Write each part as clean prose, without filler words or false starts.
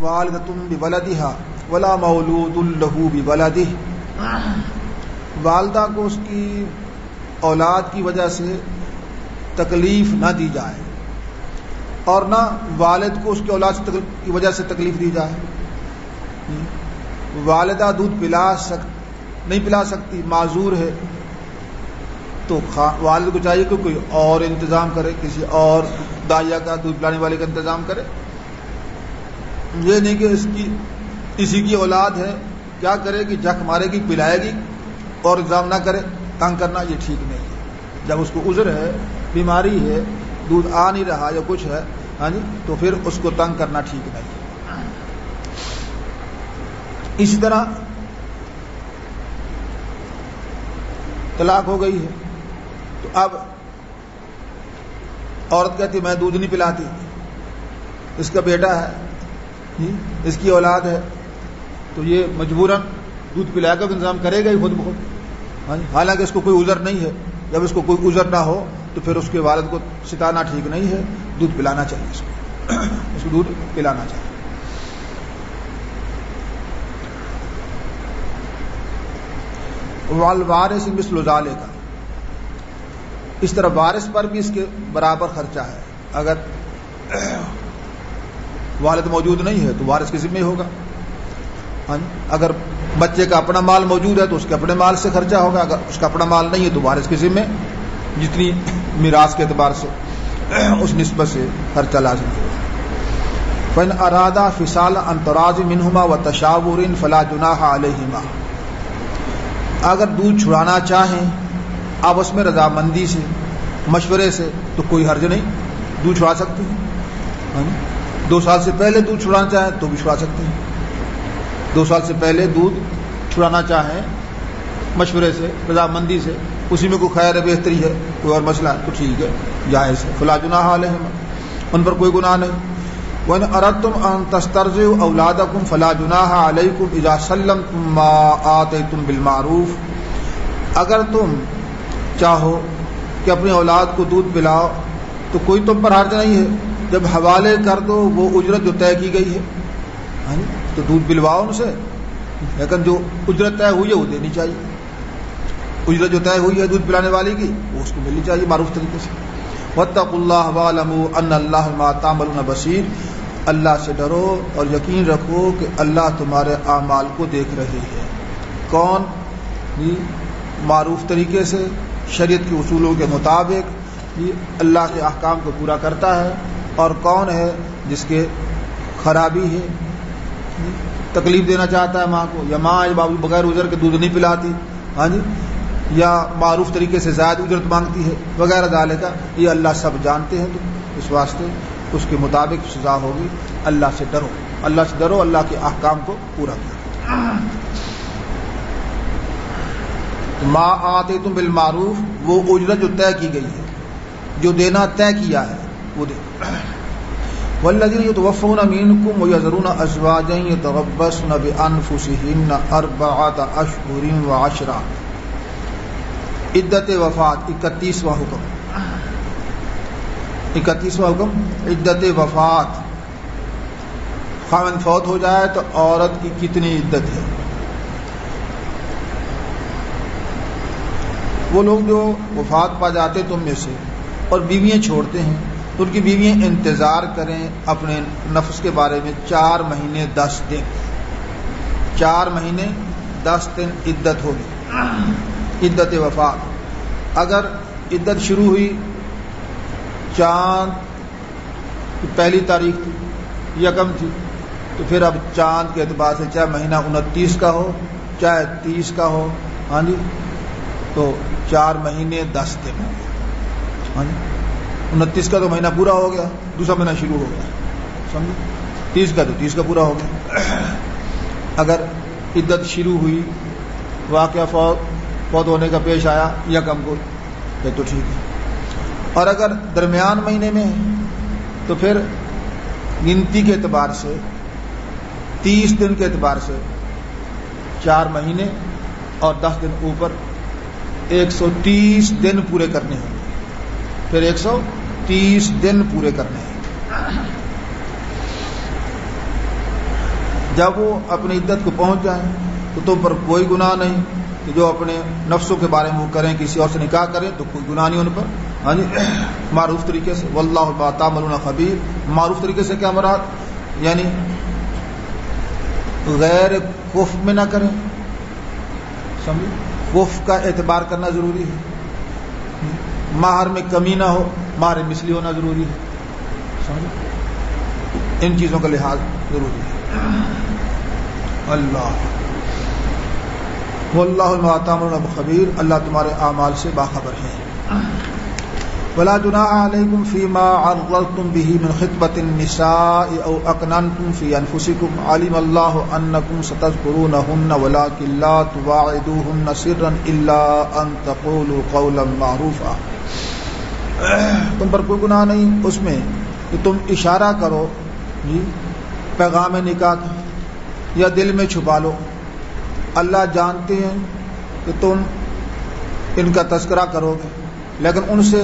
والدۃ بولدها ولا مولود له بولده، والدہ کو اس کی اولاد کی وجہ سے تکلیف نہ دی جائے اور نہ والد کو اس کی اولاد کی وجہ سے تکلیف دی جائے۔ والدہ دودھ نہیں پلا سکتی، معذور ہے، تو والد کو چاہیے کہ کوئی اور انتظام کرے، کسی اور دائیا کا، دودھ پلانے والے کا انتظام کرے۔ یہ نہیں کہ اسی کی اولاد ہے، کیا کرے گی، جھک مارے گی، پلائے گی اور انتظام نہ کرے، تنگ کرنا یہ ٹھیک نہیں ہے۔ جب اس کو عذر ہے، بیماری ہے، دودھ آ نہیں رہا یا کچھ ہے، ہاں جی، تو پھر اس کو تنگ کرنا ٹھیک نہیں ہے۔ اسی طرح طلاق ہو گئی ہے تو اب عورت کہتی میں دودھ نہیں پلاتی، اس کا بیٹا ہے، اس کی اولاد ہے، تو یہ مجبوراً دودھ پلا کر انتظام کرے گا ہی خود بخود، حالانکہ اس کو کوئی عذر نہیں ہے۔ جب اس کو کوئی عذر نہ ہو تو پھر اس کے والد کو ستانا ٹھیک نہیں ہے، دودھ پلانا چاہیے، اس کو دودھ پلانا چاہیے۔ والوارث مثل ذلک، اس طرح وارث پر بھی اس کے برابر خرچہ ہے۔ اگر والد موجود نہیں ہے تو وارث کے ذمہ ہوگا، اگر بچے کا اپنا مال موجود ہے تو اس کے اپنے مال سے خرچہ ہوگا، اگر اس کا اپنا مال نہیں ہے تو وارث کے ذمہ جتنی میراث کے اعتبار سے اس نسبت سے خرچہ لازم ہے۔ فَإِنْ أَرَادَا فِصَالًا عَنْ تَرَاضٍ مِّنْهُمَا وَتَشَاوُرٍ فَلَا جُنَاحَ عَلَيْهِمَا، اگر دودھ چھڑانا چاہیں آپس میں رضامندی سے، مشورے سے، تو کوئی حرج نہیں، دودھ چھڑا سکتے ہیں۔ 2 سال سے پہلے دودھ چھڑانا چاہیں تو بھی چھڑا سکتے ہیں، 2 سال سے پہلے دودھ چھڑانا چاہیں مشورے سے، رضامندی سے، اسی میں کوئی خیر بہتری ہے، کوئی اور مسئلہ ہے تو ٹھیک ہے، جائز ہے، فلا جناح علیہما، ان پر کوئی گناہ نہیں۔ وَإِنْ أَرَدْتُمْ أَن تَسْتَرْضِعُوا أَوْلَادَكُمْ فَلَا جُنَاحَ عَلَيْكُمْ إِذَا سَلَّمْتُم مَّا آتَيْتُم بِالْمَعْرُوفِ، اگر تم چاہو کہ اپنی اولاد کو دودھ پلاؤ تو کوئی تم پر حرج نہیں ہے، جب حوالے کر دو وہ اجرت جو طے کی گئی ہے تو دودھ پلواؤ ان سے، لیکن جو اجرت طے ہوئی ہے وہ دینی چاہیے، اجرت جو طے ہوئی ہے دودھ پلانے والے کی وہ اس کو ملنی چاہیے معروف طریقے سے۔ وَاتَّقُوا اللَّهَ وَاعْلَمُوا أَنَّ اللَّهَ بِمَا تَعْمَلُونَ بَصِيرٌ، اللہ سے ڈرو اور یقین رکھو کہ اللہ تمہارے اعمال کو دیکھ رہے ہیں۔ کون معروف طریقے سے شریعت کے اصولوں کے مطابق اللہ کے احکام کو پورا کرتا ہے، اور کون ہے جس کے خرابی ہے، تکلیف دینا چاہتا ہے ماں کو، یا ماں بابو بغیر عذر کے دودھ نہیں پلاتی، ہاں جی، یا معروف طریقے سے زائد اجرت مانگتی ہے وغیرہ ذالک، یہ اللہ سب جانتے ہیں، تو اس واسطے اس کے مطابق سزا ہوگی۔ اللہ سے ڈرو، اللہ سے ڈرو، اللہ کے احکام کو پورا کرو۔ ما آتیتم بالمعروف، وہ اجرت جو طے کی گئی ہے، جو دینا طے کیا ہے وہ دے۔ والذین یتوفون منکم ویذرون ازواجا یتربصن بانفسہن 4 اشہر و10، عدت وفات 31واں حکم، 31واں حکم عدت وفات، خاوند فوت ہو جائے تو عورت کی کتنی عدت ہے۔ وہ لوگ جو وفات پا جاتے تم میں سے اور بیویاں چھوڑتے ہیں تو ان کی بیویاں انتظار کریں اپنے نفس کے بارے میں 4 مہینے 10 دن، 4 مہینے 10 دن عدت ہوگی، عدت وفات۔ اگر عدت شروع ہوئی چاند کی پہلی تاریخ تھی یا کم تھی، تو پھر اب چاند کے اعتبار سے چاہے مہینہ 29 کا ہو چاہے 30 کا ہو، ہاں جی، تو 4 مہینے 10 دن ہو گیا، ہاں جی، 29 کا تو مہینہ پورا ہو گیا، دوسرا مہینہ شروع ہو گیا، سمجھے، 30 کا تو 30 کا پورا ہو گیا۔ اگر عدت شروع ہوئی، واقعہ فوت ہونے کا پیش آیا یا کم کو، تو ٹھیک ہے، اور اگر درمیان مہینے میں تو پھر گنتی کے اعتبار سے 30 دن کے اعتبار سے 4 مہینے اور 10 دن اوپر 130 دن پورے کرنے ہوں گے، پھر 130 دن پورے کرنے ہیں۔ جب وہ اپنی عدت کو پہنچ جائیں تو تم پر کوئی گناہ نہیں کہ جو اپنے نفسوں کے بارے میں وہ کریں، کسی اور سے نکاح کریں تو کوئی گناہ نہیں ان پر. ہاں جی، معروف طریقے سے. واللہ بما تعملون خبیر. معروف طریقے سے کیا مراد؟ یعنی غیر کف میں نہ کریں. سمجھے؟ کف کا اعتبار کرنا ضروری ہے. مہر میں کمی نہ ہو، مہر مثلی ہونا ضروری ہے. سمجھے؟ ان چیزوں کا لحاظ ضروری ہے. اللہ واللہ بما تعملون خبیر. اللہ تمہارے اعمال سے باخبر ہے. ولا جناح علیکم فیما عرضتم به من خطبۃ النساء او اکننتم فی انفسکم علم اللہ انکم ستذکرونہن ولکن لا تواعدوہن سرا الا ان تقولوا قولا معروفا. تم پر کوئی گناہ نہیں اس میں کہ تم اشارہ کرو جی پیغام نکاح کا، یا دل میں چھپا لو. اللہ جانتے ہیں کہ تم ان کا تذکرہ کرو گے، لیکن ان سے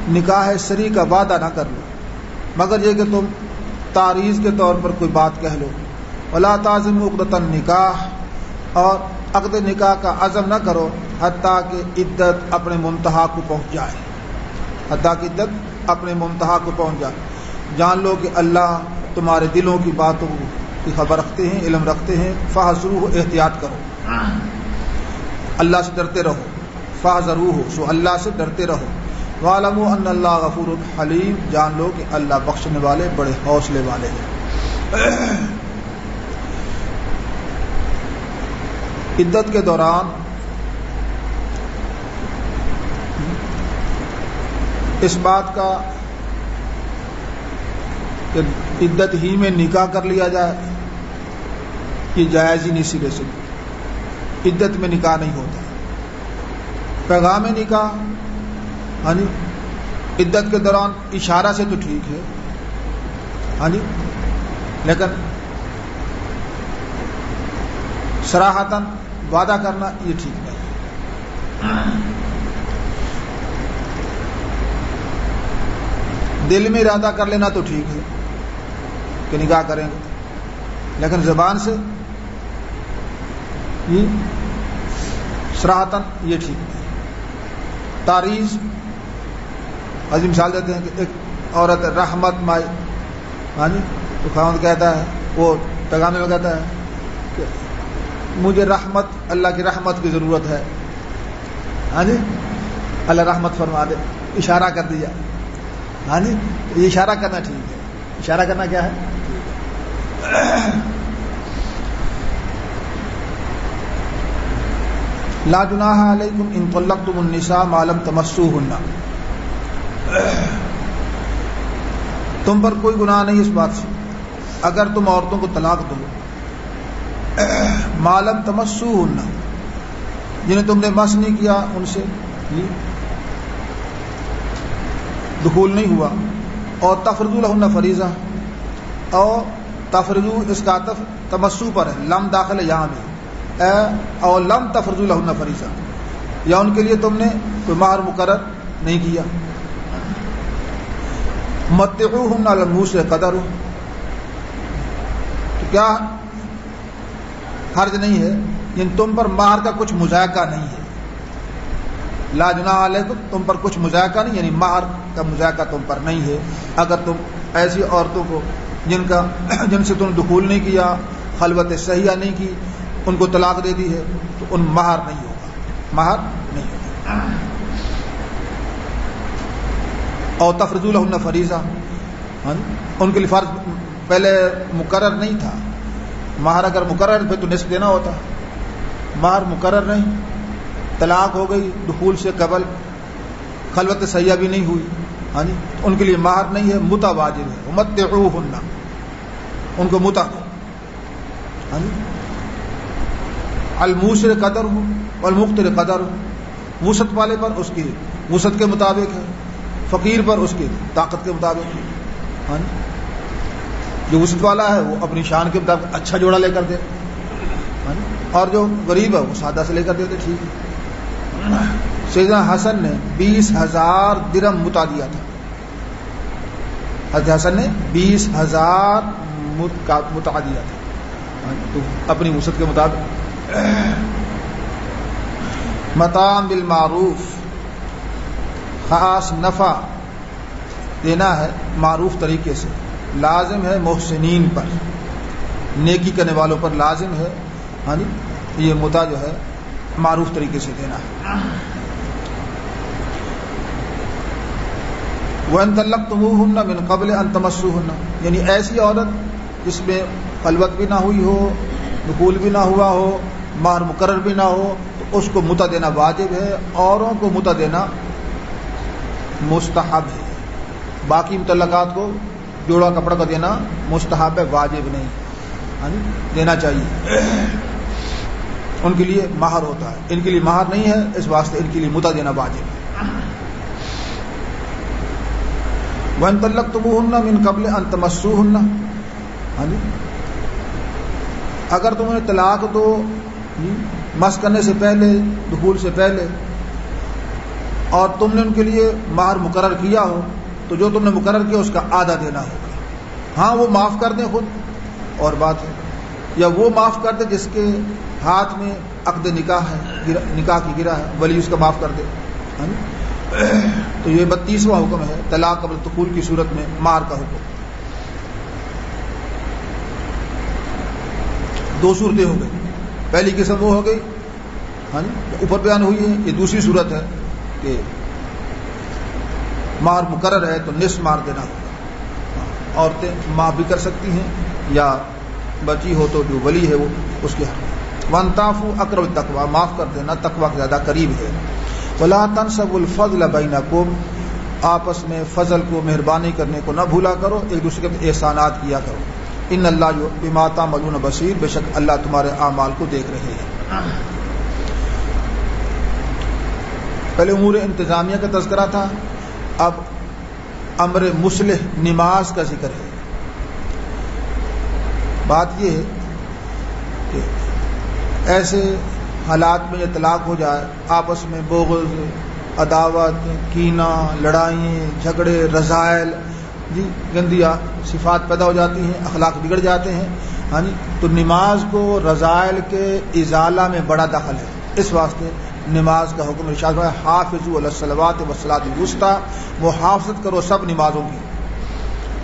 نکاح سری کا وعدہ نہ کر لو، مگر یہ کہ تم تعریض کے طور پر کوئی بات کہہ لو. ولا تعزموا عقدۃ النکاح، اور عقد نکاح کا عزم نہ کرو حتیٰ کہ عدت اپنے منتہا کو پہنچ جائے. حتیٰ کہ عدت اپنے منتہا کو پہنچ جائے. جان لو کہ اللہ تمہارے دلوں کی باتوں کی خبر رکھتے ہیں، علم رکھتے ہیں. فاحذروہ، احتیاط کرو، اللہ سے ڈرتے رہو. فاحذروہ، سو اللہ سے ڈرتے رہو. وَاعْلَمُوا أَنَّ اللَّهَ غَفُورٌ حلیم، جان لو کہ اللہ بخشنے والے بڑے حوصلے والے ہیں. عدت کے دوران اس بات کا کہ عدت ہی میں نکاح کر لیا جائے یہ جائز ہی نہیں سرے سے. عدت میں نکاح نہیں ہوتا. پیغام نکاح ہاں جی عدت کے دوران اشارہ سے تو ٹھیک ہے ہاں جی، لیکن صراحتاً وعدہ کرنا یہ ٹھیک نہیں. دل میں ارادہ کر لینا تو ٹھیک ہے کہ نکاح کریں گے، لیکن زبان سے یہ صراحتاً یہ ٹھیک نہیں. تعریض عظیم مثال دیتے ہیں کہ ایک عورت رحمت مائی ہاں جی، تو خاوند کہتا ہے، وہ پیغام میں کہتا ہے کہ مجھے رحمت، اللہ کی رحمت کی ضرورت ہے. ہاں جی، اللہ رحمت فرما دے. اشارہ کر دیا. ہاں جی، یہ اشارہ کرنا ٹھیک ہے. اشارہ کرنا کیا ہے؟ لا جناح علیکم ان طلقتم النساء ما لم تمسوهن. تم پر کوئی گناہ نہیں اس بات سے اگر تم عورتوں کو طلاق دو، ما لم تمسوهن، جنہیں تم نے مس نہیں کیا، ان سے دخول نہیں ہوا. اور تفرضوا لهن فریضہ، اور تفرضوا اس کا عطف تمسو پر ہے، لم داخل ہے یہاں بھی. اور لم تفرضوا لهن فریضہ، یا ان کے لیے تم نے کوئی مہر مقرر نہیں کیا. متعوهن على الموسع قدرہ، تو کیا حرج نہیں ہے یعنی تم پر مہر کا کچھ مذائقہ نہیں ہے. لا جناح علیکم، تم پر کچھ مذائقہ نہیں، یعنی مہر کا مذائقہ تم پر نہیں ہے. اگر تم ایسی عورتوں کو جن سے تم دخول نہیں کیا، خلوت صحیحہ نہیں کی، ان کو طلاق دے دی ہے تو ان مہر نہیں ہوگا، مہر نہیں ہوگا. اور تفرضوا لهن فریضہ، ان کے لیے فرض پہلے مقرر نہیں تھا. مہر اگر مقرر پھر تو نصف دینا ہوتا. مہر مقرر نہیں، طلاق ہو گئی دخول سے قبل، خلوت صحیحہ بھی نہیں ہوئی، ہاں جی، ان کے لیے مہر نہیں ہے، متع واجب ہے. متعوهن، ان کو متع دو. ہاں جی، الموسر قدر ہو والمقتر قدر ہو، وسعت والے پر اس کی وسعت کے مطابق ہے، فقیر پر اس کی طاقت کے مطابق ہے. ہاں جی، جو وسعت والا ہے وہ اپنی شان کے مطابق اچھا جوڑا لے کر دے، ہاں جی، اور جو غریب ہے وہ سادہ سے لے کر دے ٹھیک ہے. سیدنا حسن نے 20,000 درہم متع دیا تھا. حضرت حسن نے 20,000 متع دیا تھا. تو اپنی وسعت کے مطابق متاع بالمعروف، خاص نفع دینا ہے معروف طریقے سے، لازم ہے محسنین پر، نیکی کرنے والوں پر لازم ہے یہ متاع جو ہے معروف طریقے سے دینا ہے۔ وَإِن طَلَّقْتُمُوهُنَّ مِن قَبْلِ أَن تَمَسُّوهُنَّ، یعنی ایسی عورت جس میں خلوت بھی نہ ہوئی ہو، دخول بھی نہ ہوا ہو، مہر مقرر بھی نہ ہو، تو اس کو متع دینا واجب ہے، اوروں کو متع دینا مستحب ہے۔ باقی متعلقات کو جوڑا کپڑا کا دینا مستحب ہے، واجب نہیں، دینا چاہیے۔ ان کے لیے مہر ہوتا ہے، ان کے لیے مہر نہیں ہے، اس واسطے ان کے لیے متع دینا واجب ہے۔ وَإِن طَلَّقْتُمُوهُنَّ مِن قَبْلِ أَن تَمَسُّوهُنَّ، اگر تم انہیں طلاق دو مس کرنے سے پہلے، دخول سے پہلے، اور تم نے ان کے لیے مہر مقرر کیا ہو، تو جو تم نے مقرر کیا اس کا آدھا دینا ہوگا۔ ہاں وہ معاف کر دیں خود اور بات ہے، یا وہ معاف کر دے جس کے ہاتھ میں عقد نکاح ہے، نکاح کی گرہ ہے، ولی اس کا معاف کر دے۔ تو یہ 32واں حکم ہے طلاق قبل دخول کی صورت میں مہر کا حکم۔ دو صورتیں ہو گئی، پہلی قسم وہ ہو گئی اوپر بیان ہوئی ہے، یہ دوسری صورت ہے کہ مہر مقرر ہے تو نصف مہر دینا ہوگا۔ عورتیں معاف بھی کر سکتی ہیں، یا بچی ہو تو جو ولی ہے وہ اس کے حق۔ وَانْتَعْفُوا أَقْرَبُ لِلتَّقْوَىٰ، معاف کر دینا تقویٰ کے زیادہ قریب ہے۔ وَلَا تَنْسَبُوا الْفَضْلَ بَيْنَكُمْ، آپس میں فضل کو، مہربانی کرنے کو نہ بھولا کرو، ایک دوسرے کے احسانات کیا کرو۔ ان اللہ بما تعملون بصیر، بے شک اللہ تمہارے اعمال کو دیکھ رہے ہیں۔ پہلے امور انتظامیہ کا تذکرہ تھا، اب امر مصلح نماز کا ذکر ہے۔ بات یہ ہے کہ ایسے حالات میں یہ طلاق ہو جائے، آپس میں بغض، عداوت، کینہ، لڑائیں، جھگڑے، رذائل، گندی صفات پیدا ہو جاتی ہیں، اخلاق بگڑ جاتے ہیں، تو نماز کو رذائل کے ازالہ میں بڑا دخل ہے۔ اس واسطے نماز کا حکم ارشاد ہے، حافظوا علی الصلوات والصلاۃ الوسطیٰ، محافظت کرو سب نمازوں کی،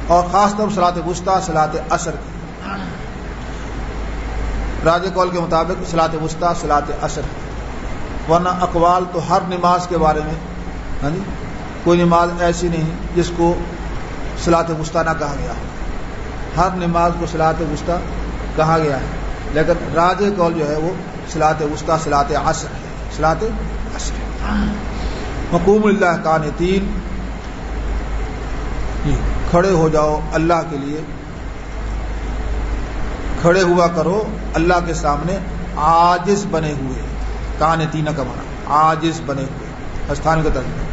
اور خاص طور پر صلاۃ وسطیٰ، صلاۃ عصر کی۔ راجح قول کے مطابق صلاۃ وسطیٰ صلاۃ عصر، ورنہ اقوال تو ہر نماز کے بارے میں کوئی نماز ایسی نہیں جس کو صلاۃ وسطیٰ نہ کہا گیا، ہر نماز کو صلاۃ وسطیٰ کہا گیا ہے، لیکن راجح قول جو ہے وہ صلاۃ وسطیٰ صلاۃ عصر ہے، صلاۃ عصر۔ وقوموا للہ قانتین، کھڑے ہو جاؤ اللہ کے لیے، کھڑے ہوا کرو اللہ کے سامنے عاجز بنے ہوئے، قانتین کا معنی عاجز بنے ہوئے، استھان کا ترجمہ،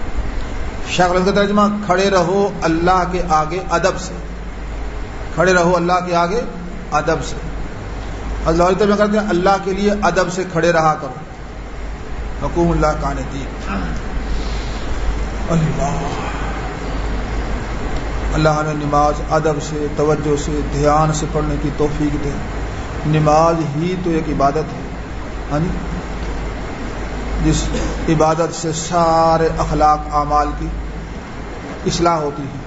شکل کا ترجمہ کھڑے رہو اللہ کے آگے ادب سے، کھڑے رہو اللہ کے آگے ادب سے۔ اللہ ترجمہ کرتے ہیں اللہ کے لیے ادب سے کھڑے رہا کرو، حکوم اللہ قانتین۔ اللہ ہمیں نماز ادب سے، توجہ سے، دھیان سے پڑھنے کی توفیق دے۔ نماز ہی تو ایک عبادت ہے، جس عبادت سے سارے اخلاق اعمال کی اصلاح ہوتی ہے۔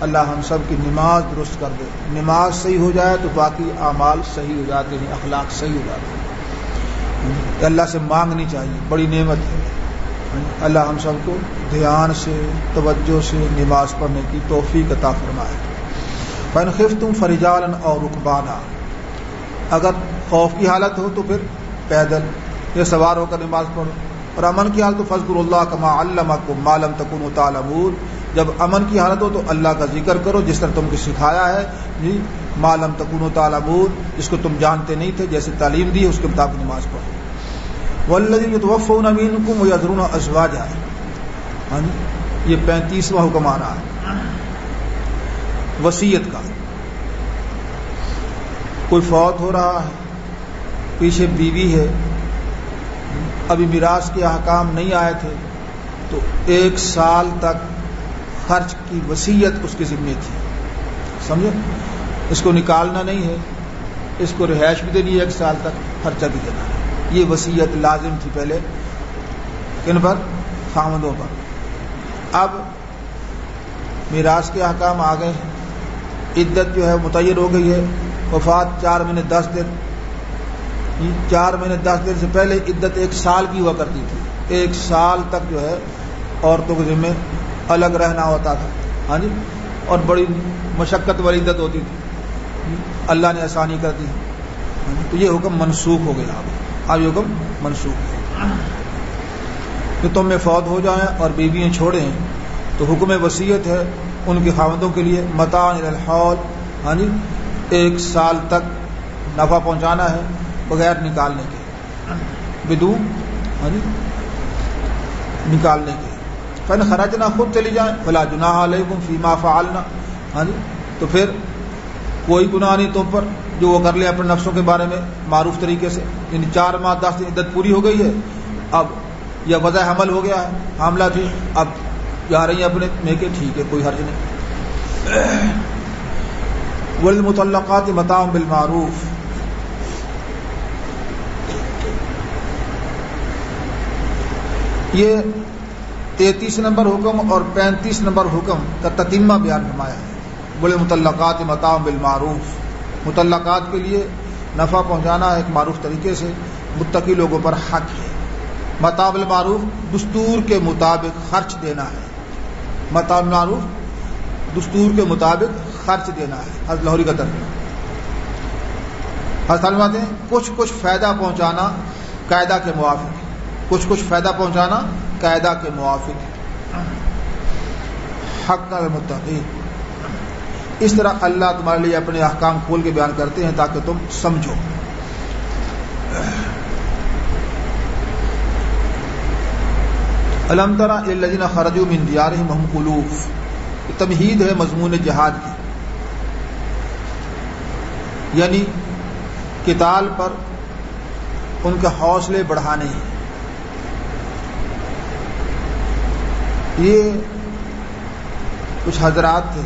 اللہ ہم سب کی نماز درست کر دے، نماز صحیح ہو جائے تو باقی اعمال صحیح ہو جاتے ہیں، اخلاق صحیح ہو جاتے ہیں۔ اللہ سے مانگنی چاہیے، بڑی نعمت ہے۔ اللہ ہم سب کو دھیان سے، توجہ سے نماز پڑھنے کی توفیق عطا فرمائے۔ فَإِنْ خِفْتُمْ فَرِجَالًا أَوْ رُكْبَانًا، اگر خوف کی حالت ہو تو پھر پیدل یا سوار ہو کر نماز پڑھو، اور امن کی حالت تو فاذکروا اللہ کما علمکم ما لم تکونوا تعلمون، جب امن کی حالت ہو تو اللہ کا ذکر کرو جس طرح تم کو سکھایا ہے، ما لم تکونوا تعلمون، جس کو تم جانتے نہیں تھے، جیسے تعلیم دی اس کے مطابق نماز پڑھو۔ والذین یتوفون منکم ویذرون ازواجا، یہ 35واں حکم آ رہا ہے وصیت کا۔ کوئی فوت ہو رہا ہے، پیچھے بیوی ہے، ابھی میراث کے احکام نہیں آئے تھے، تو 1 سال تک خرچ کی وصیت اس کے ذمے تھی، سمجھے؟ اس کو نکالنا نہیں ہے، اس کو رہائش بھی دینی ہے 1 سال تک، خرچہ بھی دینا ہے۔ یہ وصیت لازم تھی پہلے کن پر؟ خاوندوں پر۔ اب میراث کے احکام آ گئے ہیں، عدت جو ہے متعین ہو گئی ہے، وفات 4 مہینے 10 دن، 4 مہینے 10 دن سے پہلے عدت 1 سال کی ہوا کرتی تھی، 1 سال تک جو ہے عورتوں کے ذمہ الگ رہنا ہوتا تھا، ہاں جی، اور بڑی مشقت والی عدت ہوتی تھی، اللہ نے آسانی کر دی، تو یہ حکم منسوخ ہو گیا۔ اب یہ حکم منسوخ ہے کہ تم میں فوت ہو جائیں اور بیویاں چھوڑیں تو حکم وصیت ہے ان کے خاوندوں کے لیے متاع الی الحول، ہاں جی، 1 سال تک نفع پہنچانا ہے بغیر نکالنے کے، بدون ہاں جی نکالنے کے۔ فإن خرجنا، خود چلی جائیں، فلا جناح علیکم فیما فعلنا، ہاں جی، تو پھر کوئی گناہ نہیں تم پر جو وہ کر لیں اپنے نفسوں کے بارے میں معروف طریقے سے، یعنی 4 ماہ 10 دن عدت پوری ہو گئی ہے، اب یا وضع حمل ہو گیا ہے، حاملہ تھی، اب جا رہی ہیں اپنے میکے، ٹھیک ہے، کوئی حرج نہیں۔ والمطلقات متاع بالمعروف، یہ 33 نمبر حکم اور 35 نمبر حکم کا تتمہ بیان فرمایا ہے۔ والمطلقات متاع بالمعروف، مطلقات کے لیے نفع پہنچانا ایک معروف طریقے سے متقی لوگوں پر حق ہے۔ متاع بالمعروف، دستور کے مطابق خرچ دینا ہے، متاع بالمعروف دستور کے مطابق خرچ دینا ہے۔ حضرت لاہوری کا ترجمہ، حضرت فرماتے ہیں کچھ فائدہ پہنچانا قاعدہ کے موافق، کچھ فائدہ پہنچانا قاعدہ کے موافق، حق المتقین۔ اس طرح اللہ تمہارے لیے اپنے احکام کھول کے بیان کرتے ہیں تاکہ تم سمجھو۔ الم تر الی الذین خرجوا من دیارہم وهم الوف، تمہید ہے مضمون جہاد کی، یعنی قتال پر ان کے حوصلے بڑھانے ہیں۔ یہ کچھ حضرات تھے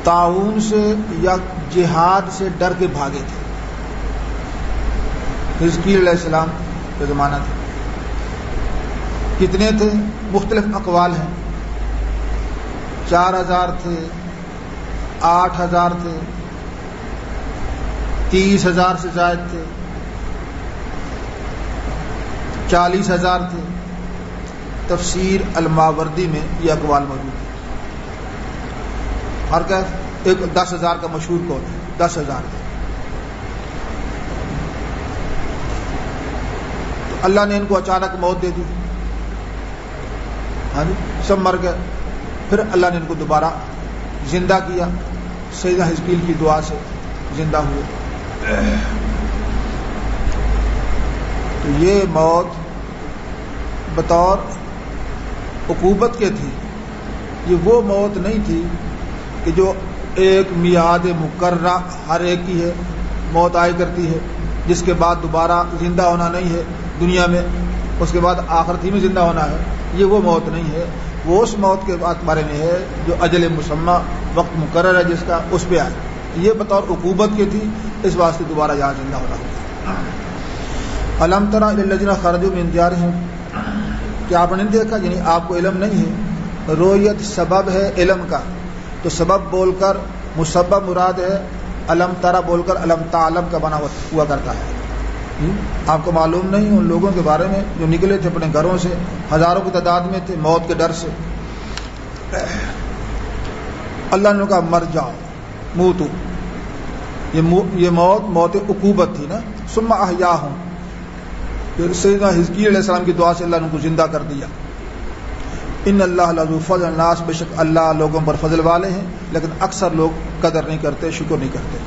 طاعون سے یا جہاد سے ڈر کے بھاگے تھے، حزقیل علیہ السلام کا زمانہ تھا۔ کتنے تھے؟ مختلف اقوال ہیں، 4000 تھے، 8000 تھے، 30,000 سے زائد تھے، 40,000 تھے۔ تفسیر الماوردی میں یہ اقوال موجود ہیں۔ ہر کا ایک 10,000 کا مشہور قول ہے، 10,000 تو اللہ نے ان کو اچانک موت دے دی، ہاں جی، سب مر گئے۔ پھر اللہ نے ان کو دوبارہ زندہ کیا، سیدنا حزقیل کی دعا سے زندہ ہوئے۔ تو یہ موت بطور عقوبت کے تھی، یہ وہ موت نہیں تھی کہ جو ایک میعاد مقررہ ہر ایک کی ہے، موت آئی کرتی ہے جس کے بعد دوبارہ زندہ ہونا نہیں ہے دنیا میں، اس کے بعد آخرت ہی میں زندہ ہونا ہے۔ یہ وہ موت نہیں ہے، وہ اس موت کے بارے میں ہے جو اجل مسمى، وقت مقرر ہے جس کا، اس پہ آئے۔ یہ بطور عقوبت کی تھی، اس واسطے دوبارہ یہاں زندہ ہونا ہوگا۔ الم تر الی الذین خرجوا من دیارہم، کیا آپ نے دیکھا، یعنی آپ کو علم نہیں ہے، رویت سبب ہے علم کا، تو سبب بول کر مسبب مراد ہے، الم ترا بول کر الم تعلم کا بنا ہوا کرتا ہے۔ آپ کو معلوم نہیں ان لوگوں کے بارے میں جو نکلے تھے اپنے گھروں سے، ہزاروں کی تعداد میں تھے، موت کے ڈر سے۔ اللہ نے کہا مر جاؤ، موتو، یہ موت عقوبت تھی نا، ثم احیاہم، پھر سیدنا حزقیل علیہ السلام کی دعا سے اللہ نے ان کو زندہ کر دیا۔ ان اللہ لذو فضل الناس، بے شک اللہ لوگوں پر فضل والے ہیں، لیکن اکثر لوگ قدر نہیں کرتے، شکر نہیں کرتے۔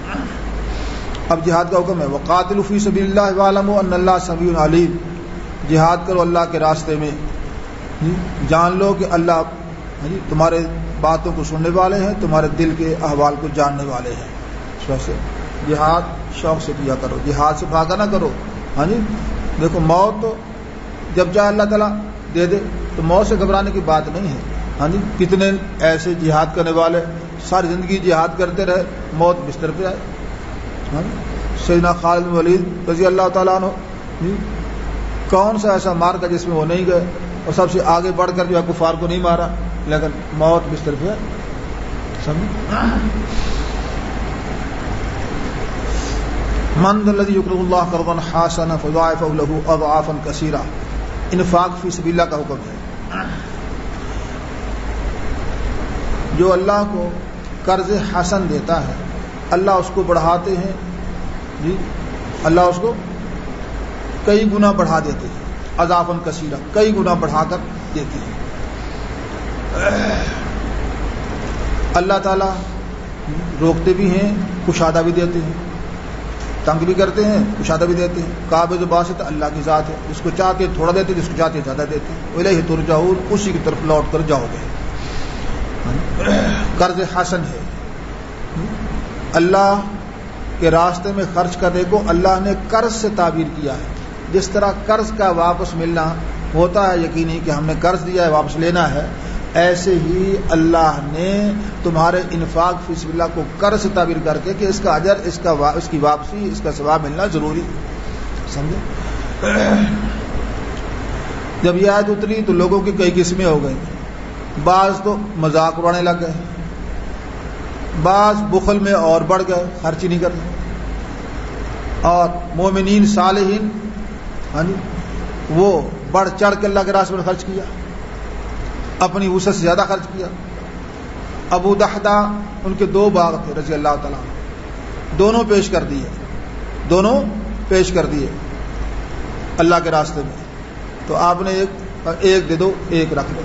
اب جہاد کا حکم ہے، وقاتلوا فی سبیل اللہ واعلموا ان اللہ سمیع علیم، جہاد کرو اللہ کے راستے میں، جان لو کہ اللہ تمہارے باتوں کو سننے والے ہیں، تمہارے دل کے احوال کو جاننے والے ہیں۔ اس وجہ سے جہاد شوق سے کیا کرو، جہاد سے بھاگا نہ کرو۔ ہاں جی، دیکھو موت تو جب چاہے اللہ تعالیٰ دے دے، تو موت سے گھبرانے کی بات نہیں ہے۔ ہاں جی، کتنے ایسے جہاد کرنے والے ساری زندگی جہاد کرتے رہے، موت بستر پہ آئے، سیدنا خالد بن ولید رضی اللہ تعالیٰ عنہ کون سا ایسا مار کا جس میں وہ نہیں گئے اور سب سے آگے بڑھ کر جو ہے کفار کو نہیں مارا, لیکن موت بستر پہ من ذا الذی یقرض اللہ قرضا حسنا فیضاعفہ لہ اضعافا کثیرہ. انفاق فی سبیل اللہ کا حکم ہے. جو اللہ کو قرض حسن دیتا ہے اللہ اس کو بڑھاتے ہیں جی, اللہ اس کو کئی گنا بڑھا دیتے ہیں, اضعافا کثیرہ, کئی گنا بڑھا کر دیتے ہیں. اللہ تعالیٰ روکتے بھی ہیں, کشادہ بھی دیتے ہیں, تنگ بھی کرتے ہیں, کشادہ بھی دیتے ہیں. قابض و باسط اللہ کی ذات ہے, جس کو چاہتے تھوڑا دیتے, جس کو چاہتے زیادہ دیتے ہیں. الیہ ترجعون, اسی کی طرف لوٹ کر جاؤ گے. قرض حسن ہے, اللہ کے راستے میں خرچ کرنے کو اللہ نے قرض سے تعبیر کیا ہے. جس طرح قرض کا واپس ملنا ہوتا ہے یقینی کہ ہم نے قرض دیا ہے واپس لینا ہے, ایسے ہی اللہ نے تمہارے انفاق فی سبیل اللہ کو قرض سے تعبیر کر کے کہ اس کا اجر, اس کی واپسی, اس کا ثواب ملنا ضروری. سمجھے؟ جب یہ آیت اتری تو لوگوں کی کئی قسمیں ہو گئیں. بعض تو مذاق اڑانے لگ گئے, بعض بخل میں اور بڑھ گئے, خرچ ہی نہیں کرتے. اور مومنین صالحین وہ بڑھ چڑھ کے اللہ کے راستے میں خرچ کیا, اپنی وسعت سے زیادہ خرچ کیا. ابو دحدہ ان کے 2 باغ تھے رضی اللہ تعالیٰ, دونوں پیش کر دیے اللہ کے راستے میں. تو آپ نے ایک دے دو, ایک رکھ لو,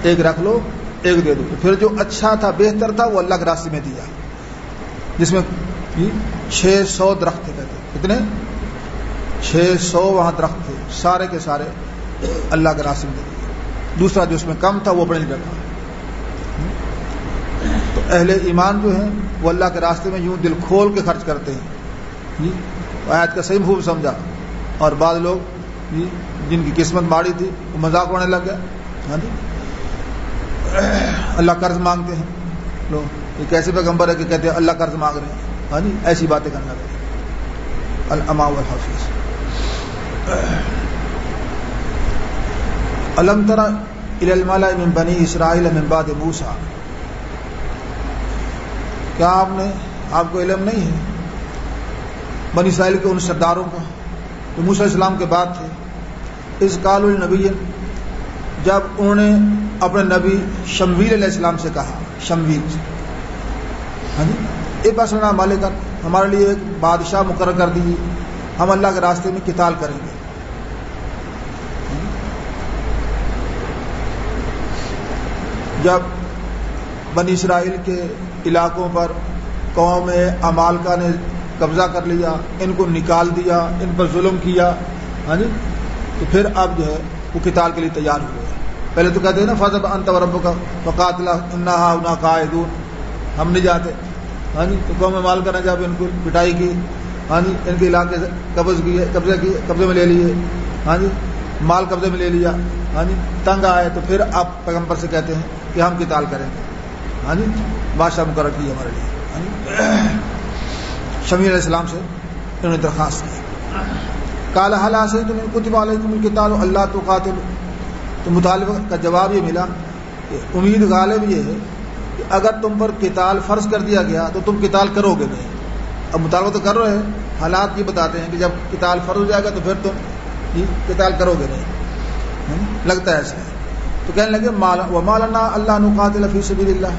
ایک رکھ لو, ایک دے دو. تو پھر جو اچھا تھا, بہتر تھا, وہ اللہ کے راستے میں دیا, جس میں 600 درخت تھے. کہتے کتنے؟ 600 وہاں درخت تھے, سارے کے سارے اللہ کے راستے میں دے. دوسرا جو اس میں کم تھا وہ اپنے لیے رکھا. تو اہل ایمان جو ہیں وہ اللہ کے راستے میں یوں دل کھول کے خرچ کرتے ہیں. آیت کا صحیح مفہوم سمجھا. اور بعض لوگ جن کی قسمت ماڑی تھی وہ مذاق اڑانے لگ گیا. اللہ قرض مانگتے ہیں لوگ, یہ کیسے پیغمبر ہے کہ کہتے ہیں اللہ قرض مانگ رہے ہیں, ایسی باتیں کرنا لگے. الاماء والحافظ. الم تر الی الملأ من بنی اسرائیل من بعد موسیٰ. کیا آپ کو علم نہیں ہے بنی اسرائیل کے ان سرداروں کا جو موسیٰ علیہ السلام کے بعد تھے؟ اذ قالوا لنبی, جب انہوں نے اپنے نبی شمویل علیہ السلام سے کہا, شمویل ابعث لنا ملکا, ہمارے لیے ایک بادشاہ مقرر کر دیجیے, ہم اللہ کے راستے میں قتال کریں گے. جب بنی اسرائیل کے علاقوں پر قوم عمالقہ نے قبضہ کر لیا, ان کو نکال دیا, ان پر ظلم کیا, تو پھر اب جو ہے وہ قتال کے لیے تیار ہوئے. پہلے تو کہتے ہیں نا فَاذْهَبْ أَنْتَ وَرَبُّكَ فَقَاتِلَا إِنَّا هَاهُنَا قَاعِدُونَ, ہم نہیں جاتے. تو قوم عمالقہ نے جب ان کو پٹائی کی, ان کے علاقے قبضے میں لے لیے, مال قبضے میں لے لیا, تنگ آئے, تو پھر آپ پیغمبر سے کہتے ہیں کہ ہم قتال کریں گے. بادشاہ مقرر کی ہمارے لیے. شمویل علیہ السلام سے انہوں نے درخواست کی. قال هل عصيتم إن كتب عليكم القتال ألا تقاتلوا. تو مطالبہ کا جواب یہ ملا کہ امید غالب یہ ہے کہ اگر تم پر قتال فرض کر دیا گیا تو تم قتال کرو گے نہیں. اب مطالبہ تو کر رہے ہیں, حالات یہ بتاتے ہیں کہ جب قتال فرض ہو جائے گا تو پھر تم قتال کرو گے نہیں. لگتا ہے ایسا. تو کہنے لگے وما لنا الا نقاتل فی سبیل اللہ.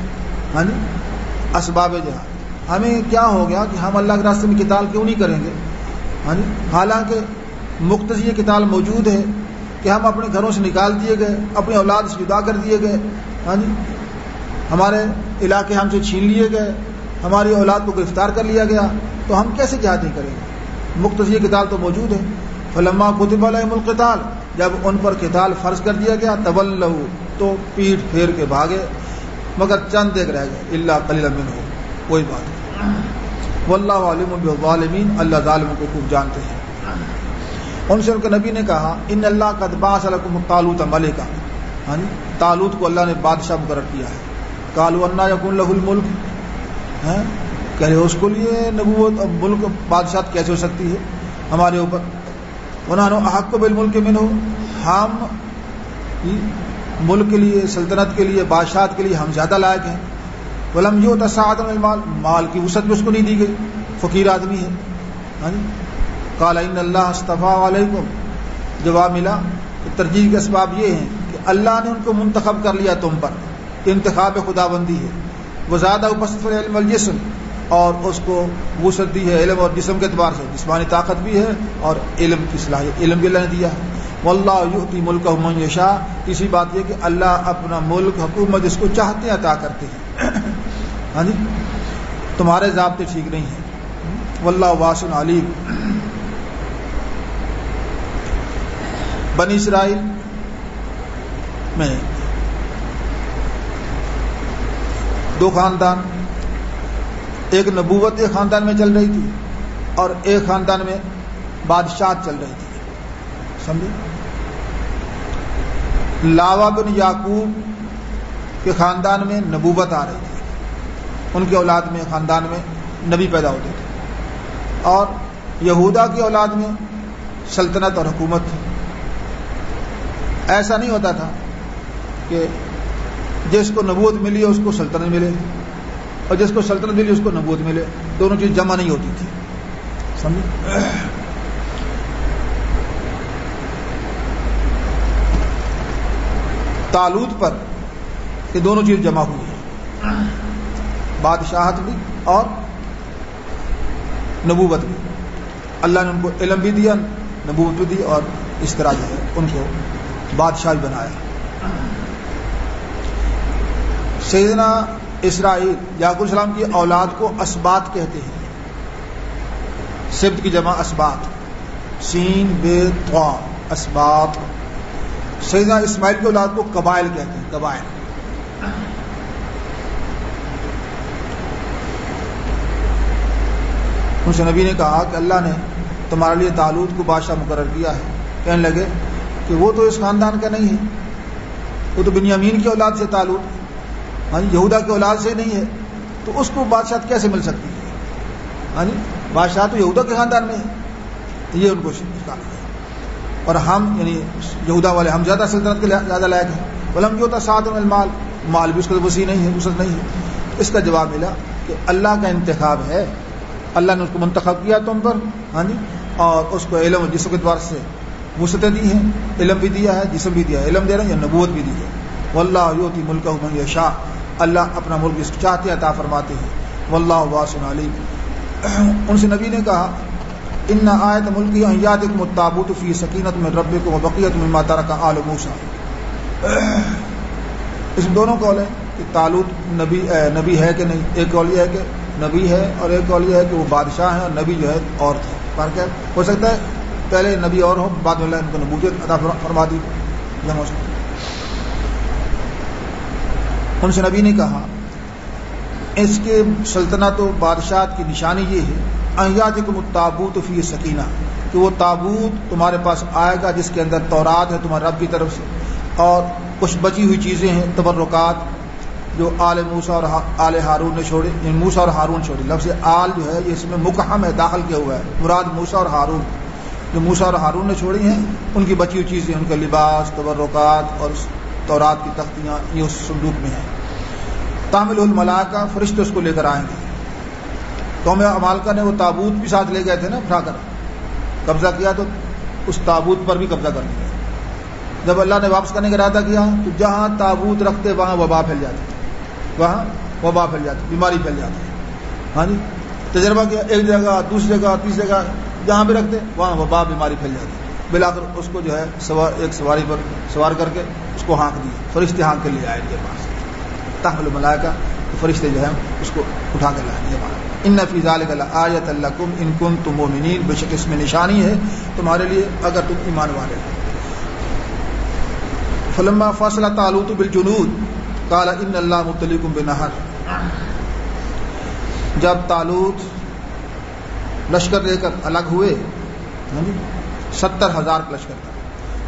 اسباب جہاد, ہمیں کیا ہو گیا کہ ہم اللہ کے راستے میں قتال کیوں نہیں کریں گے؟ حالانکہ مقتضی قتال موجود ہے کہ ہم اپنے گھروں سے نکال دیے گئے, اپنی اولاد سے جدا کر دیے گئے, ہمارے علاقے ہم سے چھین لیے گئے, ہماری اولاد کو گرفتار کر لیا گیا, تو ہم کیسے جہاد نہیں کریں گے؟ مقتضی قتال تو موجود ہے. فلما کتب علیہم القتال, جب ان پر قتال فرض کر دیا گیا, تولوا, تو پیٹھ پھیر کے بھاگے, مگر چند ایک رہ گئے, الا قلیلا منہم, وہی بات ہے. واللہ علیم بالظالمین, اللہ ظالموں کو خوب جانتے ہیں. ان سے ان کے نبی نے کہا ان اللہ قد بعث لکم طالوت ملکا, طالوت کو اللہ نے بادشاہ مقرر کیا ہے. قالوا انا یکون له الملک, کہہ رہے اس کو لیے نبوت اور ملک بادشاہت کیسے ہو سکتی ہے ہمارے اوپر؟ وَنَحْنُ أَحَقُّ بِالْمُلْكِ مِنْهُ، ہم ملک کے لیے، سلطنت کے لیے، بادشاہت کے لیے ہم زیادہ لائق ہیں۔ وَلَمْ يُؤْتَ سَعَةً مِنَ الْمَالِ، مال کی وسعت بھی اس کو نہیں دی گئی، فقیر آدمی ہے۔ قَالَ إِنَّ اللَّهَ اصْطَفَاهُ عَلَيْكُمْ، جواب ملا کہ ترجیح کے اسباب یہ ہیں کہ اللہ نے ان کو منتخب کر لیا تم پر، انتخاب خدا بندی ہے۔ وَزَادَهُ بَسْطَةً فِي الْعِلْمِ وَالْجِسْمِ، اور اس کو وسعت دی ہے علم اور جسم کے اعتبار سے، جسمانی طاقت بھی ہے اور علم کی صلاحیت، علم بھی اللہ نے دیا ہے۔ واللہ یؤتی ملکہ من یشاء، اسی بات یہ کہ اللہ اپنا ملک، حکومت جس کو چاہتے ہیں عطا کرتے ہیں۔ ہاں جی، تمہارے ضابطے ٹھیک نہیں ہیں۔ واللہ واسع علیم۔ بنی اسرائیل میں دو خاندان، ایک نبوت ایک خاندان میں چل رہی تھی اور ایک خاندان میں بادشاہت چل رہی تھی، سمجھے؟ لاوا بن یعقوب کے خاندان میں نبوت آ رہی تھی، ان کے اولاد میں، خاندان میں نبی پیدا ہوتے تھے، اور یہودا کی اولاد میں سلطنت اور حکومت تھی۔ ایسا نہیں ہوتا تھا کہ جس کو نبوت ملی اس کو سلطنت ملے اور جس کو سلطنت ملی اس کو نبوت ملے، دونوں چیز جمع نہیں ہوتی تھی، سمجھے؟ طالوت پر یہ دونوں چیز جمع ہوئی ہے، بادشاہت بھی اور نبوت بھی۔ اللہ نے ان کو علم بھی دیا، نبوت بھی دی، اور اس طرح جو ہے ان کو بادشاہ بھی بنایا۔ سیدنا اسرائیل، یعقوب السلام کی اولاد کو اسباط کہتے ہیں، سبت کی جمع اسباط، سین بے طا، اسباط۔ سیدنا اسماعیل کی اولاد کو قبائل کہتے ہیں، قبائل۔ ان سے نبی نے کہا کہ اللہ نے تمہارے لیے طالوت کو بادشاہ مقرر کیا ہے۔ کہنے لگے کہ وہ تو اس خاندان کا نہیں ہے، وہ تو بنیامین کی اولاد سے طالوت، ہاں جی، یہودا کی اولاد سے نہیں ہے، تو اس کو بادشاہت کیسے مل سکتی ہے؟ ہاں جی، بادشاہ تو یہودا کے خاندان میں ہے، یہ ان کو نکالا گیا۔ اور ہم یعنی یہودا والے ہم زیادہ سلطنت کے زیادہ لائق ہیں۔ ولم یؤت سعۃ من المال، مال بھی اس کو وسیع نہیں ہے، وسعت نہیں ہے۔ اس کا جواب ملا کہ اللہ کا انتخاب ہے، اللہ نے اس کو منتخب کیا تم پر، ہاں جی، اور اس کو علم اور جسم کے اعتبار سے وسعتیں دی ہیں، علم بھی دیا ہے، جسم بھی دیا ہے، علم دے رہے ہیں یا نبوت بھی دی ہے۔ واللہ یؤتی ملکہ من یشاء، اللہ اپنا ملک جس کو چاہتے عطا فرماتے ہیں۔ واللہ واسع علیم۔ ان سے نبی نے کہا ان آیت ملکی ان یاتکم التابوت فی سکینۃ من ربکم وبقیۃ مما ترک آل موسیٰ۔ اس دونوں قول ہے کہ طالوت نبی ہے کہ نہیں، ایک قول یہ ہے کہ نبی ہے اور ایک قول یہ ہے کہ وہ بادشاہ ہیں اور نبی جو ہے اور تھے۔ فرق ہے، ہو سکتا ہے پہلے نبی اور ہو، بعد میں اللہ ان کو نبوت عطا فرما دی، ہو سکتا ہے۔ ان سے نبی نے کہا اس کے سلطنت و بادشاہت کی نشانی یہ ہے ان یاتکم التابوت فی سکینہ، کہ وہ تابوت تمہارے پاس آئے گا جس کے اندر تورات ہے تمہارے رب کی طرف سے، اور کچھ بچی ہوئی چیزیں ہیں، تبرکات جو آل موسیٰ اور آل ہارون نے چھوڑے، موسیٰ اور ہارون چھوڑے۔ لفظ آل جو ہے یہ اس میں مقحم ہے، داخل کیا ہوا ہے، مراد موسیٰ اور ہارون، جو موسیٰ اور ہارون نے چھوڑی ہیں ان کی بچی ہوئی چیزیں، ان کا لباس، تبرکات اور تورات کی تختیاں، یہ اس صندوق میں ہیں۔ تحملہ الملائکہ، فرشتے اس کو لے کر آئیں گے۔ قوم عمالقہ نے وہ تابوت بھی ساتھ لے گئے تھے نا، اٹھا کر قبضہ کیا تو اس تابوت پر بھی قبضہ کر لیا۔ جب اللہ نے واپس کرنے کا ارادہ کیا تو جہاں تابوت رکھتے وہاں وبا پھیل جاتی، وہاں وبا پھیل جاتی، بیماری پھیل جاتی۔ ہاں جی، تجربہ کیا، ایک جگہ، دوسری جگہ، تیسری جگہ، جہاں بھی رکھتے وہاں وبا بیماری پھیل جاتی۔ بلاخر اس کو جو ہے ایک سواری پر سوار کر کے اس کو ہانک دیا، فرشتے ہانک کے لے آئے ان کے پاس۔ تحمل الملائکہ، تو فرشتے جو ہیں اس کو اٹھا کر لائیں گے۔ ان فی ذلک لآیۃ لکم ان کنتم مؤمنین، بے شک اس میں نشانی ہے تمہارے لیے اگر تم ایمان والے ہو۔ فلما فصل طالوت بالجنود قال ان اللہ مبتلیکم بنہر، جب طالوت لشکر لے کر الگ ہوئے، 70,000 لشکر تھا،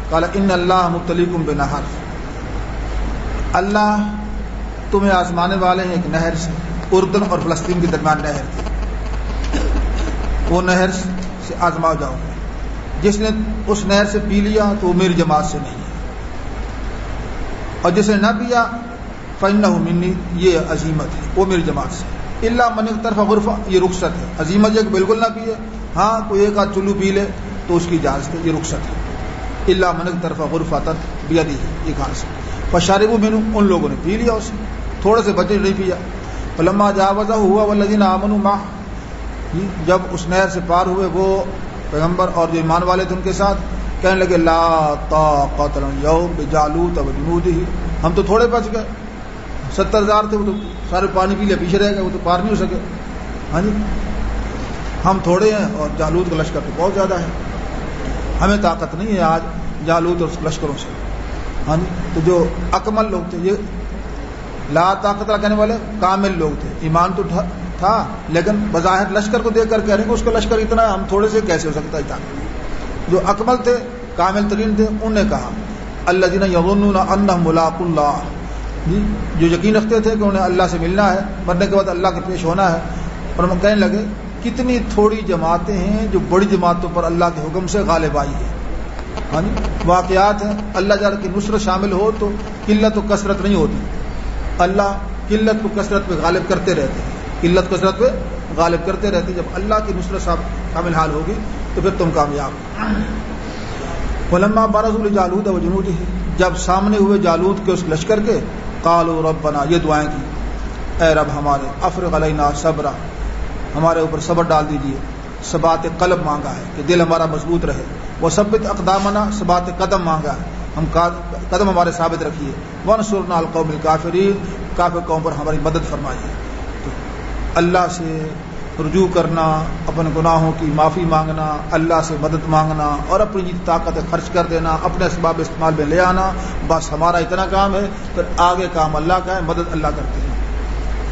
قال ان اللہ مبتلیکم بنہر، اللہ تمہیں آزمانے والے ہیں ایک نہر سے۔ اردن اور فلسطین کے درمیان نہر تھی، وہ نہر سے آزما جاؤ گے، جس نے اس نہر سے پی لیا تو وہ میری جماعت سے نہیں ہے، اور جس نے نہ پیا فإنہ منی، یہ عزیمت ہے، وہ میری جماعت سے۔ الا من طرف غرفہ، یہ رخصت ہے، عزیمت یہ کہ بالکل نہ پیے، ہاں کوئی ایک آدھ چلو پی لے تو اس کی اجازت ہے، یہ رخصت ہے۔ الا من طرف غرفہ بیدی، یہ کہاں سے فشربوا منہ، ان لوگوں نے پی لیا اسے، تھوڑے سے بچے نہیں پیا۔ فلما جاوزہ ہوا والذین آمنوا معه، جب اس نہر سے پار ہوئے وہ پیغمبر اور جو ایمان والے تھے ان کے ساتھ، کہنے لگے لا طاقت لنا اليوم بجالوت وجنودہ، ہم تو تھوڑے بچ گئے، 70,000 تھے وہ تو سارے پانی پی لے، پیچھے رہ گئے، وہ تو پار نہیں ہو سکے، ہاں جی ہم تھوڑے ہیں اور جالوت کا لشکر تو بہت زیادہ ہے، ہمیں طاقت نہیں ہے آج جالوت اور لشکروں سے، ہاں جی۔ تو جو اکمل لوگ تھے، یہ لا طاقت کہنے والے کامل لوگ تھے، ایمان تو تھا لیکن بظاہر لشکر کو دیکھ کر کہہ رہے ہیں کہ اس کا لشکر اتنا ہے، ہم تھوڑے سے کیسے ہو سکتا ہے طاقت۔ جو اکمل تھے، کامل ترین تھے، انہوں نے کہا الذین یظنون انہم ملاقو اللہ، جو یقین رکھتے تھے کہ انہیں اللہ سے ملنا ہے، مرنے کے بعد اللہ کے پیش ہونا ہے، اور ہم کہنے لگے کتنی تھوڑی جماعتیں ہیں جو بڑی جماعتوں پر اللہ کے حکم سے غالب آئی ہے، ہاں جی واقعات ہیں۔ اللہ جل کی نصرت شامل ہو تو قلت و کثرت نہیں ہوتی، اللہ قلت کو کثرت پہ غالب کرتے رہتے ہیں، قلت کثرت پہ غالب کرتے رہتے ہیں، جب اللہ کی نصرت شامل حال ہوگی تو پھر تم کامیاب۔ فلما برزوا لجالوت وجنودہ، جب سامنے ہوئے جالوت کے اس لشکر کے، قالوا ربنا، یہ دعائیں کی، اے رب ہمارے، افرغ علینا صبرا، ہمارے اوپر صبر ڈال دیجیے، ثبات قلب مانگا ہے کہ دل ہمارا مضبوط رہے، وثبت اقدامنا، ثبات قدم مانگا ہے، ہم قدم ہمارے ثابت رکھیے، وانصرنا علی القوم الکافرین، کافر قوم پر ہماری مدد فرمائیے۔ تو اللہ سے رجوع کرنا، اپنے گناہوں کی معافی مانگنا، اللہ سے مدد مانگنا اور اپنی جتنی طاقت خرچ کر دینا، اپنے اسباب استعمال میں لے آنا، بس ہمارا اتنا کام ہے، پھر آگے کام اللہ کا ہے، مدد اللہ کرتے ہیں،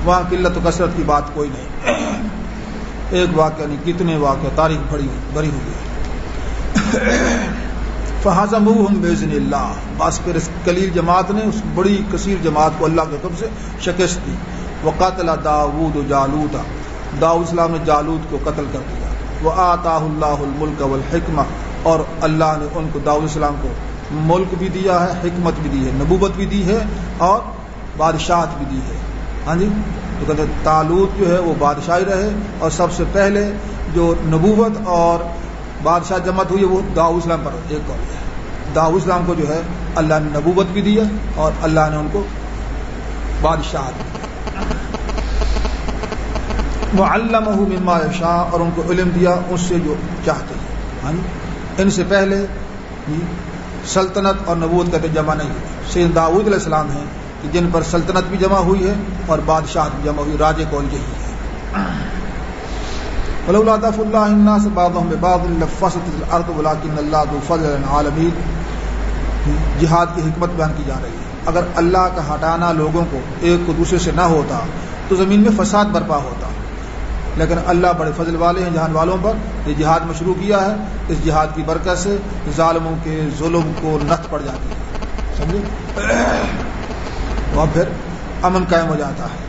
وہاں قلت و کثرت کی بات کوئی نہیں۔ ایک واقعہ نہیں، کتنے واقعہ، تاریخ بھری ہوئی ہے۔ فہزموہم باذن اللہ، بس پھر اس قلیل جماعت نے اس بڑی کثیر جماعت کو اللہ کے حکم سے شکست دی۔ وقتل داؤد جالوت، داؤد السلام نے جالوت کو قتل کر دیا۔ وآتاہ اللہ الملک والحکمہ، اور اللہ نے ان کو داؤد السلام کو ملک بھی دیا ہے، حکمت بھی دی ہے، نبوت بھی دی ہے اور بادشاہت بھی دی ہے، ہاں جی۔ تو کہتے ہیں طالوت جو ہے وہ بادشاہی رہے، اور سب سے پہلے جو نبوت اور بادشاہ جمعت ہوئی ہے وہ داؤد السلام پر ایک قول ہے۔ داؤد السلام کو جو ہے اللہ نے نبوت بھی دی ہے اور اللہ نے ان کو بادشاہت بھی دی۔ وعلمہ مما یشاء، اور ان کو علم دیا اس سے جو چاہتے ہیں، ہاں جی۔ ان سے پہلے سلطنت اور نبوت کا جمع نہیں ہے، سید داؤد علیہ السلام ہیں کہ جن پر سلطنت بھی جمع ہوئی ہے اور بادشاہت بھی جمع ہوئی، راج کول یہی ہے۔ ولولا دفع اللہ الناس بعضهم ببعض لفسدت الارض ولكن اللہ ذو فضل علی العالمین، جہاد کی حکمت بیان کی جا رہی ہے۔ اگر اللہ کا ہٹانا لوگوں کو ایک کو دوسرے سے نہ ہوتا تو زمین میں فساد برپا ہوتا، لیکن اللہ بڑے فضل والے ہیں جہان والوں پر، یہ جہاد مشروع کیا ہے، اس جہاد کی برکت سے ظالموں کے ظلم کو نت پڑ جاتی ہے، سمجھے، وہاں پھر امن قائم ہو جاتا ہے۔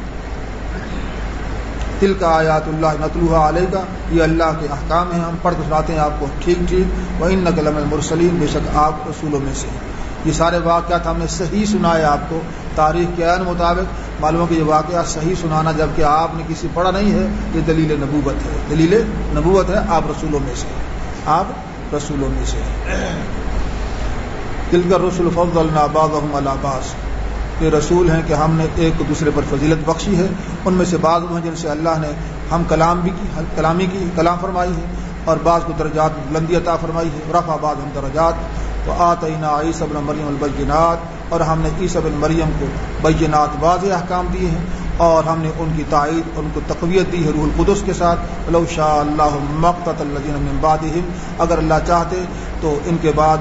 تلک آیات اللہ نتلوها علیک، یہ اللہ کے احکام ہیں، ہم پڑھ کے سناتے ہیں آپ کو ٹھیک ٹھیک۔ وانک لمن المرسلین، بے شک آپ رسولوں میں سے۔ یہ سارے واقعات ہم نے صحیح سنائے آپ کو، تاریخ کے عین مطابق معلوم کہ یہ واقعہ صحیح سنانا جبکہ آپ نے کسی پڑھا نہیں ہے، یہ دلیل نبوت ہے، دلیل نبوت ہے، آپ رسولوں میں سے، آپ رسولوں میں سے۔ تلک الرسل فضلنا بعضهم علی بعض، یہ رسول ہیں کہ ہم نے ایک دوسرے پر فضیلت بخشی ہے، ان میں سے بعض ہیں جن سے اللہ نے ہم کلام فرمائی ہے، اور بعض کو درجات بلندی عطا فرمائی ہے۔ رفع بعضهم درجات وآتینا عیسی ابن مریم البینات، اور ہم نے عیسی ابن مریم کو بینات واضح احکام دیے ہیں، اور ہم نے ان کی تائید، ان کو تقویت دی ہے روح القدس کے ساتھ۔ ولو شاء اللہ ما اقتتل الذین من بعدهم، اگر اللہ چاہتے تو ان کے بعد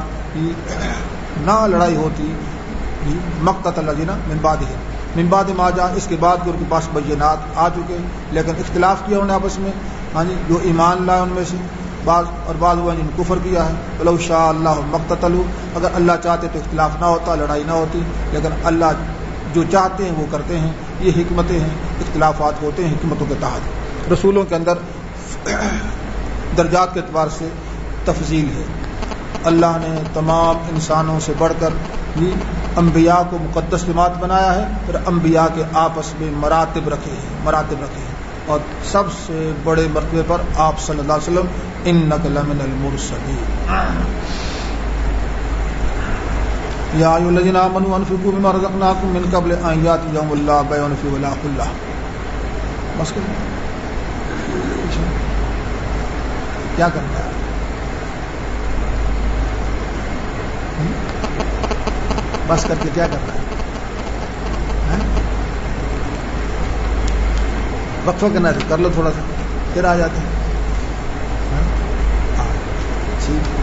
نہ لڑائی ہوتی، مقتتل الذین من بعدهم، من بعد ما جاء، اس کے بعد کہ ان کے پاس بینات آ چکے، لیکن اختلاف کیا انہوں نے آپس میں، ہاں جی، جو ایمان لائے ان میں سے بعض، اور بعض ہوا جن کفر کیا ہے۔ ولو شاء اللہ مقتتلوا، اگر اللہ چاہتے تو اختلاف نہ ہوتا، لڑائی نہ ہوتی، لیکن اللہ جو چاہتے ہیں وہ کرتے ہیں، یہ حکمتیں ہیں، اختلافات ہوتے ہیں حکمتوں کے تحت. رسولوں کے اندر درجات کے اعتبار سے تفضیل ہے. اللہ نے تمام انسانوں سے بڑھ کر انبیاء کو مقدس جماعت بنایا ہے، پھر انبیاء کے آپس میں مراتب رکھے ہیں اور سب سے بڑے مرتبے پر آپ صلی اللہ علیہ وسلم انک لمن المرسلین. یا ایھا الذین آمنوا انفقوا مما رزقناکم من قبل ان یأتی یوم لا بیع فیہ ولا خلہ. بس کیا کرنا ہے؟ بس کر کے کیا کرنا ہے؟ وقفہ کرنا ہے، کر لو تھوڑا سا، پھر آ جاتے ہیں. ٹھیک.